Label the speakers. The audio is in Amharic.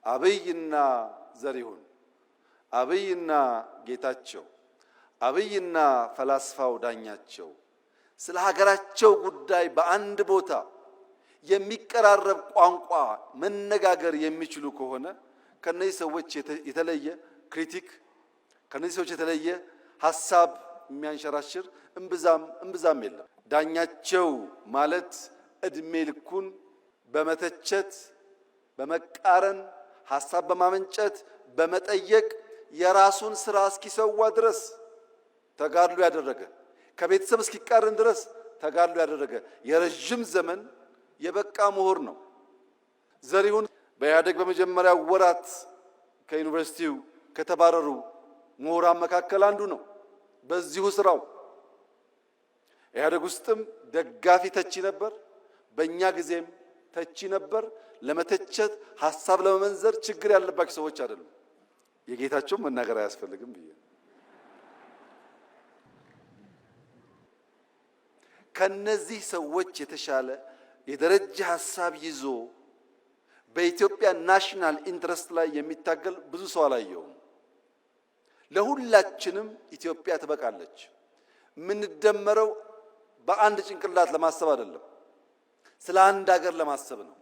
Speaker 1: አብይና ዘሪሁን፣ አብይና ጌታቸው፣ አብይና ፈላስፋው ዳኛቸው ስለ ሀገራቸው ጉዳይ በአንድ ቦታ የሚቀራረብ ቋንቋ መነጋገር የሚችሉ ከሆነ ከነዚህ ሰዎች የተለየ ክሪቲክ ከነዚህ ሰዎች የተለየ ሐሳብ የሚያንሸራሽር እምብዛም የለም። ዳኛቸው ማለት እድሜ ልኩን በመተቸት በመቃረን ሐሳብ በማመንጨት በመጠየቅ የራሱን ስራ እስኪሰዋ ድረስ ተጋድሎ ያደረገ ከቤተሰብ እስኪቃረን ድረስ ተጋድሎ ያደረገ የረጅም ዘመን የበቃ ምሁር ነው። ዘሪሁን በኢህአዴግ በመጀመሪያ ወራት ከዩኒቨርሲቲው ከተባረሩ ምሁራን መካከል አንዱ ነው። በዚሁ ስራው ኢህአዴግ ውስጥም ደጋፊ ተቺ ነበር፣ በእኛ ጊዜም ተቺ ነበር። ለመተቸት ሐሳብ ለመመንዘር ችግር ያለባቸው ሰዎች አይደሉም። የጌታቸው መናገር አያስፈልግም ብዬ ከነዚህ ሰዎች የተሻለ የደረጃ ሐሳብ ይዞ በኢትዮጵያ ናሽናል ኢንትረስት ላይ የሚታገል ብዙ ሰው አላየውም። ለሁላችንም ኢትዮጵያ ትበቃለች። የምንደመረው በአንድ ጭንቅላት ለማሰብ አይደለም፣ ስለ አንድ ሀገር ለማሰብ ነው።